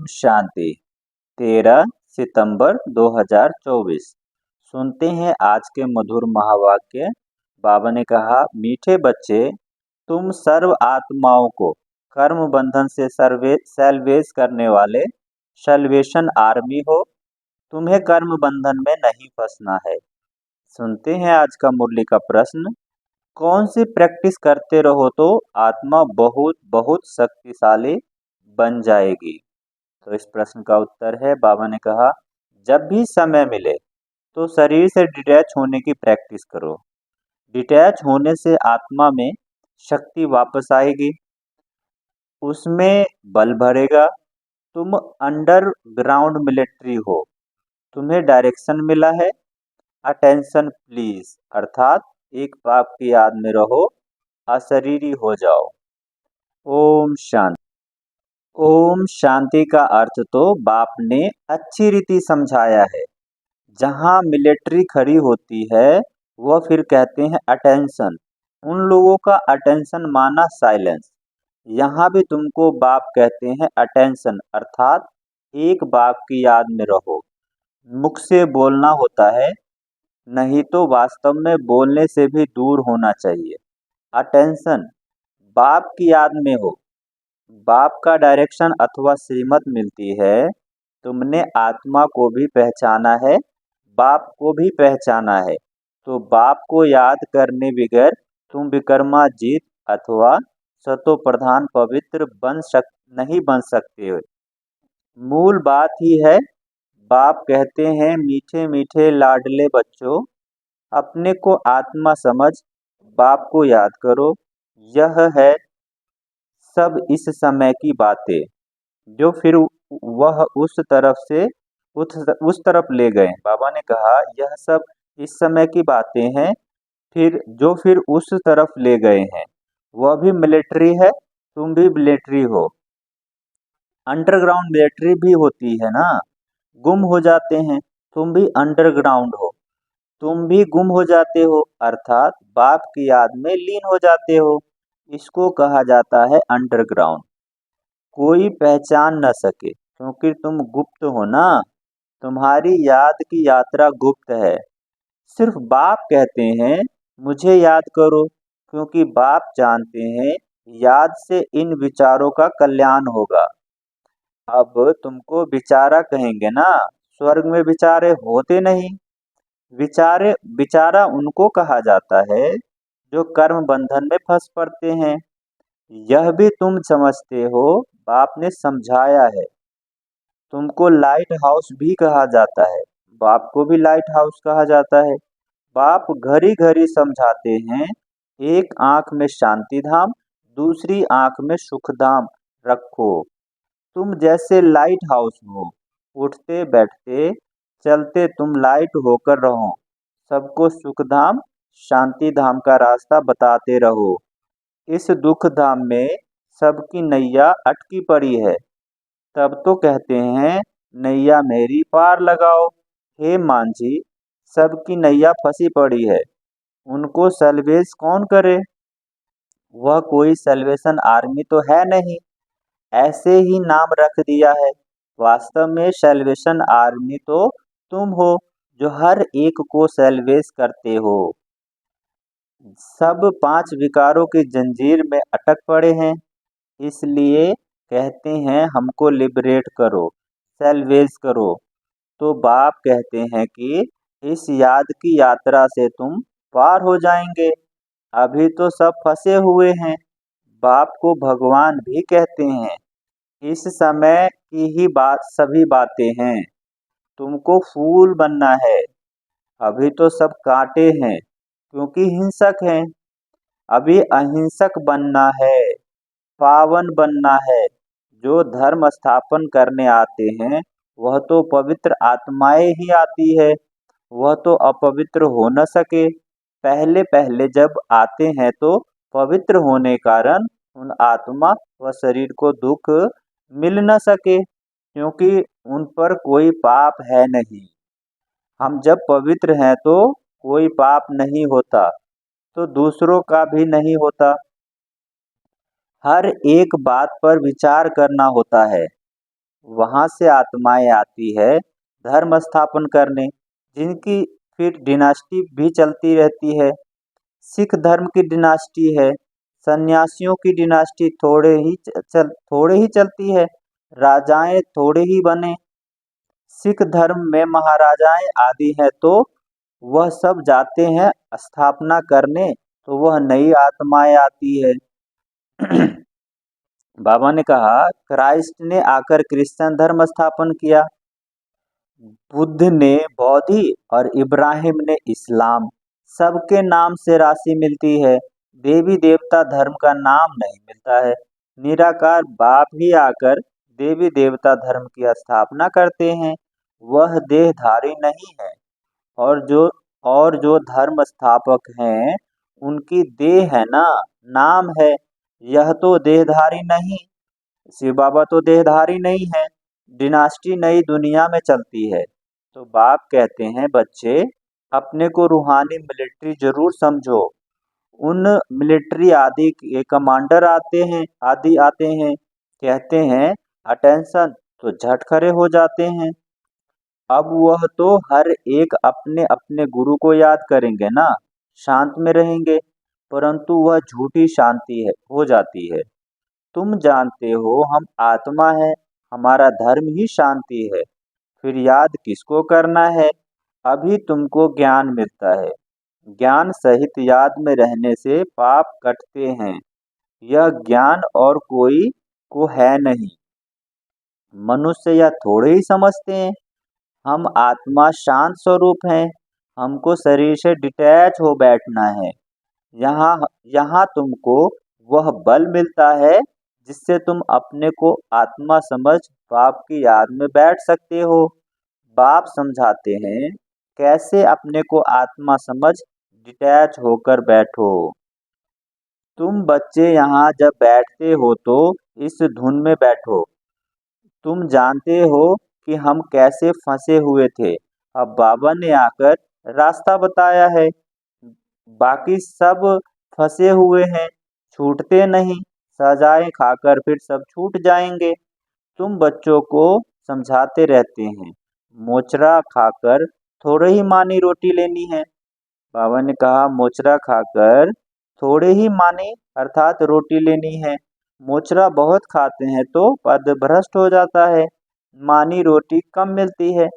शांति। 13 सितंबर 2024। सुनते हैं आज के मधुर महावाक्य। बाबा ने कहा, मीठे बच्चे, तुम सर्व आत्माओं को कर्म बंधन से सेल्वेज करने वाले सल्वेशन आर्मी हो। तुम्हें कर्म बंधन में नहीं फंसना है। सुनते हैं आज का मुरली का प्रश्न। कौन सी प्रैक्टिस करते रहो तो आत्मा बहुत बहुत शक्तिशाली बन जाएगी। तो इस प्रश्न का उत्तर है, बाबा ने कहा, जब भी समय मिले तो शरीर से डिटैच होने की प्रैक्टिस करो। डिटैच होने से आत्मा में शक्ति वापस आएगी, उसमें बल भरेगा। तुम अंडरग्राउंड मिलिट्री हो, तुम्हें डायरेक्शन मिला है। अटेंशन प्लीज, अर्थात एक बाप की याद में रहो, अशरीरी हो जाओ। ओम शांति। ओम शांति का अर्थ तो बाप ने अच्छी रीति समझाया है। जहाँ मिलिट्री खड़ी होती है वह फिर कहते हैं अटेंशन। उन लोगों का अटेंशन माना साइलेंस। यहाँ भी तुमको बाप कहते हैं अटेंशन, अर्थात एक बाप की याद में रहो। मुख से बोलना होता है, नहीं तो वास्तव में बोलने से भी दूर होना चाहिए। अटेंशन, बाप की याद में हो। बाप का डायरेक्शन अथवा श्रीमत मिलती है। तुमने आत्मा को भी पहचाना है, बाप को भी पहचाना है। तो बाप को याद करने बगैर तुम विक्रमाजीत अथवा सतो प्रधान पवित्र नहीं बन सकते हो। मूल बात ही है, बाप कहते हैं, मीठे मीठे लाडले बच्चों, अपने को आत्मा समझ बाप को याद करो। यह है सब इस समय की बातें, जो फिर वह उस तरफ से उस तरफ ले गए। बाबा ने कहा, यह सब इस समय की बातें हैं, फिर उस तरफ ले गए हैं। वह भी मिलिट्री है, तुम भी मिलिट्री हो। अंडरग्राउंड मिलिट्री भी होती है ना। गुम हो जाते हैं, तुम भी अंडरग्राउंड हो। तुम भी गुम हो जाते हो, अर्थात बाप की याद में लीन हो जाते हो। इसको कहा जाता है अंडरग्राउंड। कोई पहचान न सके, क्योंकि तुम गुप्त हो ना। तुम्हारी याद की यात्रा गुप्त है। सिर्फ बाप कहते हैं, मुझे याद करो, क्योंकि बाप जानते हैं याद से इन विचारों का कल्याण होगा। अब तुमको विचारा कहेंगे ना, स्वर्ग में विचारे होते नहीं। विचारा उनको कहा जाता है जो कर्म बंधन में फंस पड़ते हैं। यह भी तुम समझते हो, बाप ने समझाया है। तुमको लाइट हाउस भी कहा जाता है, बाप को भी लाइट हाउस कहा जाता है। बाप घड़ी घड़ी समझाते हैं, एक आंख में शांति धाम, दूसरी आंख में सुख धाम रखो। तुम जैसे लाइट हाउस हो, उठते बैठते चलते तुम लाइट होकर रहो। सबको सुख धाम शांति धाम का रास्ता बताते रहो। इस दुख धाम में सबकी नैया अटकी पड़ी है। तब तो कहते हैं, नैया मेरी पार लगाओ। हे मांझी, सबकी नैया फंसी पड़ी है, उनको सल्वेज कौन करे। वह कोई सल्वेशन आर्मी तो है नहीं, ऐसे ही नाम रख दिया है। वास्तव में सल्वेशन आर्मी तो तुम हो, जो हर एक को सल्वेज करते हो। सब 5 विकारों की जंजीर में अटक पड़े हैं, इसलिए कहते हैं हमको लिबरेट करो, सल्वेज करो। तो बाप कहते हैं कि इस याद की यात्रा से तुम पार हो जाएंगे। अभी तो सब फंसे हुए हैं। बाप को भगवान भी कहते हैं। इस समय की ही बात सभी बातें हैं। तुमको फूल बनना है, अभी तो सब कांटे हैं, क्योंकि हिंसक हैं। अभी अहिंसक बनना है, पावन बनना है। जो धर्म स्थापन करने आते हैं, वह तो पवित्र आत्माएं ही आती है, वह तो अपवित्र हो न सके। पहले पहले जब आते हैं तो पवित्र होने कारण उन आत्मा व शरीर को दुख मिल न सके, क्योंकि उन पर कोई पाप है नहीं। हम जब पवित्र हैं तो कोई पाप नहीं होता, तो दूसरों का भी नहीं होता। हर एक बात पर विचार करना होता है। वहाँ से आत्माएं आती है धर्म स्थापन करने, जिनकी फिर डिनास्टी भी चलती रहती है। सिख धर्म की डिनास्टी है, सन्यासियों की डिनास्टी थोड़े ही चलती है, राजाएं थोड़े ही बने। सिख धर्म में महाराजाएं आदि हैं तो वह सब जाते हैं स्थापना करने, तो वह नई आत्माएं आती है। बाबा ने कहा क्राइस्ट ने आकर क्रिश्चियन धर्म स्थापन किया, बुद्ध ने बौद्धि और इब्राहिम ने इस्लाम। सबके नाम से राशि मिलती है, देवी देवता धर्म का नाम नहीं मिलता है। निराकार बाप ही आकर देवी देवता धर्म की स्थापना करते हैं, वह देहधारी नहीं है। और जो धर्म स्थापक हैं उनकी देह है ना, नाम है। यह तो देहधारी नहीं, शिव बाबा तो देहधारी नहीं है। डिनास्टी नई दुनिया में चलती है। तो बाप कहते हैं बच्चे अपने को रूहानी मिलिट्री जरूर समझो। उन मिलिट्री आदि के कमांडर आते हैं, कहते हैं अटेंशन तो झट खड़े हो जाते हैं। अब वह तो हर एक अपने अपने गुरु को याद करेंगे ना, शांत में रहेंगे, परंतु वह झूठी शांति है हो जाती है। तुम जानते हो हम आत्मा है, हमारा धर्म ही शांति है, फिर याद किसको करना है। अभी तुमको ज्ञान मिलता है, ज्ञान सहित याद में रहने से पाप कटते हैं। यह ज्ञान और कोई को है नहीं, मनुष्य यह थोड़े ही समझते हैं। हम आत्मा शांत स्वरूप हैं, हमको शरीर से डिटैच हो बैठना है। यहाँ यहाँ तुमको वह बल मिलता है जिससे तुम अपने को आत्मा समझ बाप की याद में बैठ सकते हो। बाप समझाते हैं कैसे अपने को आत्मा समझ डिटैच होकर बैठो। तुम बच्चे यहाँ जब बैठते हो तो इस धुन में बैठो। तुम जानते हो कि हम कैसे फंसे हुए थे, अब बाबा ने आकर रास्ता बताया है। बाकी सब फंसे हुए हैं, छूटते नहीं, सजाएं खाकर फिर सब छूट जाएंगे। तुम बच्चों को समझाते रहते हैं मोचरा खाकर थोड़े ही मानी रोटी लेनी है। बाबा ने कहा मोचरा खाकर थोड़े ही मानी अर्थात रोटी लेनी है। मोचरा बहुत खाते हैं तो पद भ्रष्ट हो जाता है, मानी रोटी कम मिलती है।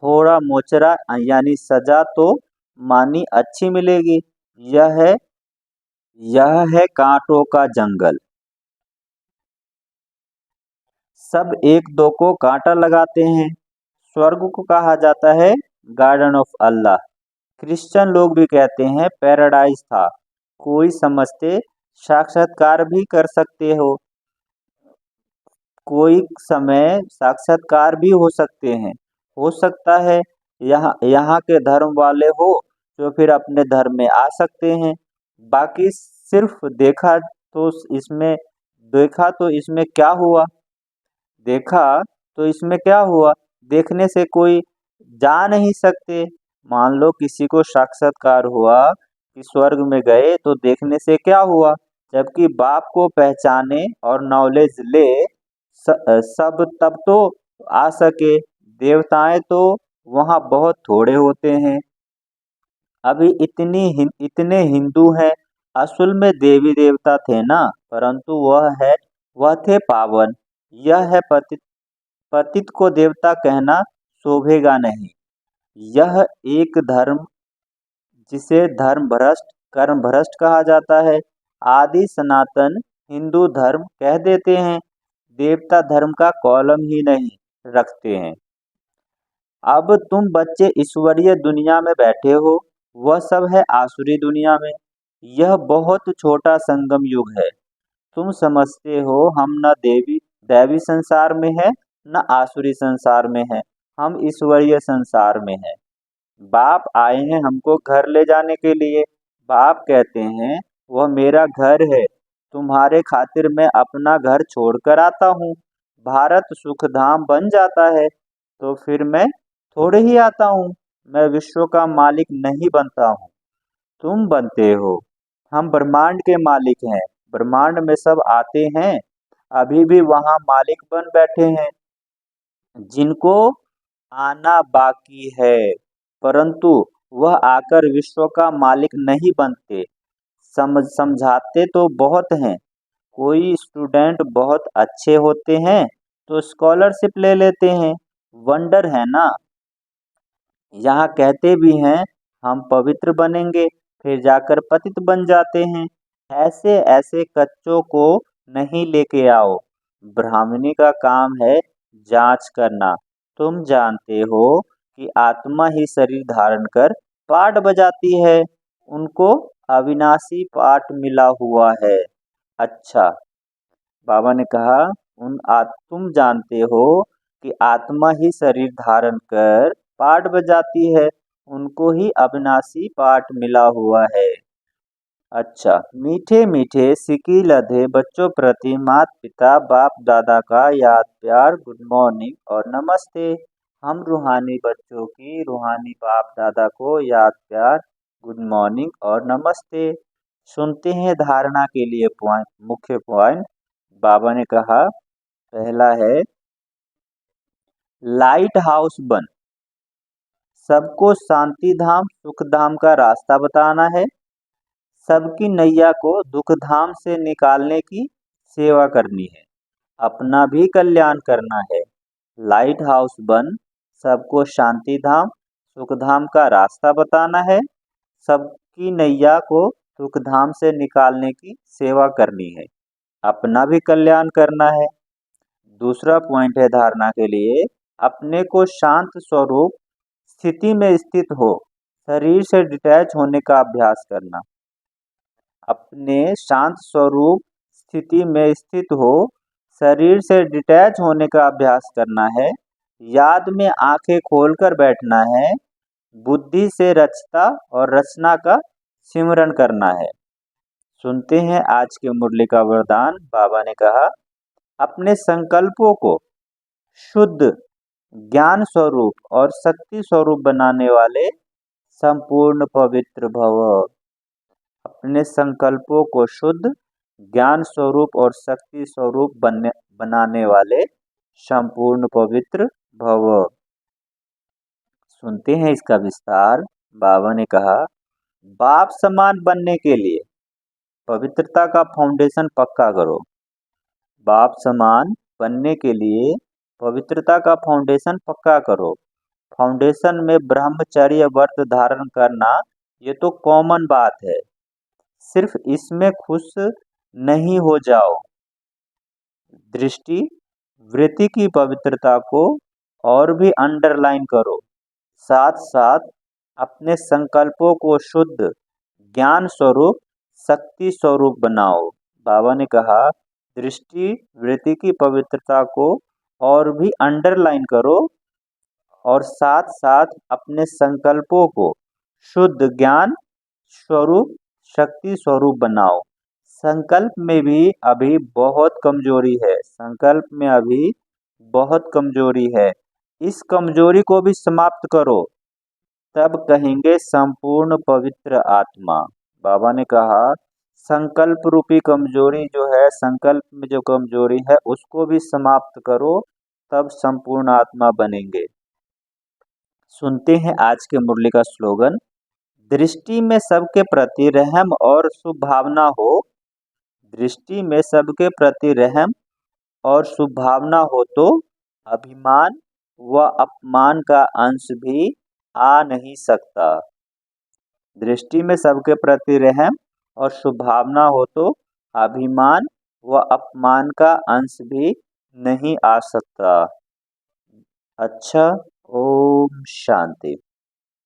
थोड़ा मोचरा यानी सजा तो मानी अच्छी मिलेगी। यह है कांटों का जंगल, सब एक दो को कांटा लगाते हैं। स्वर्ग को कहा जाता है गार्डन ऑफ अल्लाह। क्रिश्चियन लोग भी कहते हैं पैराडाइज था। कोई समझते साक्षात्कार भी कर सकते हो, कोई समय साक्षात्कार भी हो सकते हैं, हो सकता है यहाँ के धर्म वाले हो तो फिर अपने धर्म में आ सकते हैं। बाकी सिर्फ इसमें देखा तो इसमें क्या हुआ, देखा तो इसमें क्या हुआ, देखने से कोई जा नहीं सकते। मान लो किसी को साक्षात्कार हुआ कि स्वर्ग में गए तो देखने से क्या हुआ, जबकि बाप को पहचाने और नॉलेज ले सब तब तो आ सके। देवताएं तो वहाँ बहुत थोड़े होते हैं। अभी इतने हिंदू हैं, असल में देवी देवता थे ना, परंतु वह थे पावन। यह है पतित को देवता कहना शोभेगा नहीं। यह एक धर्म जिसे धर्म भ्रष्ट कर्म भ्रष्ट कहा जाता है, आदि सनातन हिंदू धर्म कह देते हैं। देवता धर्म का कॉलम ही नहीं रखते हैं। अब तुम बच्चे ईश्वरीय दुनिया में बैठे हो, वह सब है आसुरी दुनिया में। यह बहुत छोटा संगम युग है। तुम समझते हो हम न दैवी संसार में है न आसुरी संसार में है, हम ईश्वरीय संसार में है। बाप आए हैं हमको घर ले जाने के लिए। बाप कहते हैं वह मेरा घर है, तुम्हारे खातिर मैं अपना घर छोड़कर आता हूँ। भारत सुखधाम बन जाता है तो फिर मैं थोड़े ही आता हूँ, मैं विश्व का मालिक नहीं बनता हूँ, तुम बनते हो। हम ब्रह्मांड के मालिक हैं, ब्रह्मांड में सब आते हैं अभी भी वहां मालिक बन बैठे हैं, जिनको आना बाकी है, परंतु वह आकर विश्व का मालिक नहीं बनते। समझाते तो बहुत हैं। कोई स्टूडेंट बहुत अच्छे होते हैं तो स्कॉलरशिप ले लेते हैं। वंडर है ना। यहाँ कहते भी हैं हम पवित्र बनेंगे, फिर जाकर पतित बन जाते हैं। ऐसे ऐसे कच्चों को नहीं लेके आओ। ब्राह्मणी का काम है जांच करना। तुम जानते हो कि आत्मा ही शरीर धारण कर पाठ बजाती है। उनको अविनाशी पाठ मिला हुआ है। अच्छा, बाबा ने कहा तुम जानते हो कि आत्मा ही शरीर धारण कर पाठ बजाती है, उनको ही अविनाशी पाठ मिला हुआ है। अच्छा, मीठे मीठे सिकी लधे बच्चों प्रति माता पिता बाप दादा का याद प्यार गुड मॉर्निंग और नमस्ते। हम रूहानी बच्चों की रूहानी बाप दादा को याद प्यार गुड मॉर्निंग और नमस्ते। सुनते हैं धारणा के लिए पॉइंट, मुख्य पॉइंट। बाबा ने कहा पहला है लाइट हाउस बन, सबको शांति धाम सुख धाम का रास्ता बताना है। सबकी नैया को दुख धाम से निकालने की सेवा करनी है। अपना भी कल्याण करना है। लाइट हाउस बन, सबको शांति धाम सुख धाम का रास्ता बताना है। सबकी नैया को सुख धाम से निकालने की सेवा करनी है। अपना भी कल्याण करना है। दूसरा पॉइंट है धारणा के लिए, अपने को शांत स्वरूप स्थिति में स्थित हो शरीर से डिटैच होने का अभ्यास करना। अपने शांत स्वरूप स्थिति में स्थित हो शरीर से डिटैच होने का अभ्यास करना है। याद में आंखें खोलकर बैठना है। बुद्धि से रचता और रचना का सिमरन करना है। सुनते हैं आज के मुरली का वरदान। बाबा ने कहा अपने संकल्पों को शुद्ध ज्ञान स्वरूप और शक्ति स्वरूप बनाने वाले संपूर्ण पवित्र भव। अपने संकल्पों को शुद्ध ज्ञान स्वरूप और शक्ति स्वरूप बनाने वाले संपूर्ण पवित्र भव। सुनते हैं इसका विस्तार। बाबा ने कहा बाप समान बनने के लिए पवित्रता का फाउंडेशन पक्का करो। बाप समान बनने के लिए पवित्रता का फाउंडेशन पक्का करो। फाउंडेशन में ब्रह्मचर्य व्रत धारण करना ये तो कॉमन बात है, सिर्फ इसमें खुश नहीं हो जाओ। दृष्टि वृत्ति की पवित्रता को और भी अंडरलाइन करो। साथ साथ अपने संकल्पों को शुद्ध ज्ञान स्वरूप शक्ति स्वरूप बनाओ। बाबा ने कहा दृष्टि वृत्ति की पवित्रता को और भी अंडरलाइन करो और साथ साथ अपने संकल्पों को शुद्ध ज्ञान स्वरूप शक्ति स्वरूप बनाओ। संकल्प में भी अभी बहुत कमजोरी है। संकल्प में अभी बहुत कमजोरी है। इस कमजोरी को भी समाप्त करो, तब कहेंगे संपूर्ण पवित्र आत्मा। बाबा ने कहा संकल्प रूपी कमजोरी जो है, संकल्प में जो कमजोरी है उसको भी समाप्त करो, तब संपूर्ण आत्मा बनेंगे। सुनते हैं आज के मुरली का स्लोगन। दृष्टि में सबके प्रति रहम और शुभ भावना हो। दृष्टि में सबके प्रति रहम और शुभ भावना हो तो अभिमान व अपमान का अंश भी आ नहीं सकता। दृष्टि में सबके प्रति रहम और शुभ भावना हो तो अभिमान व अपमान का अंश भी नहीं आ सकता। अच्छा, ओम शांति।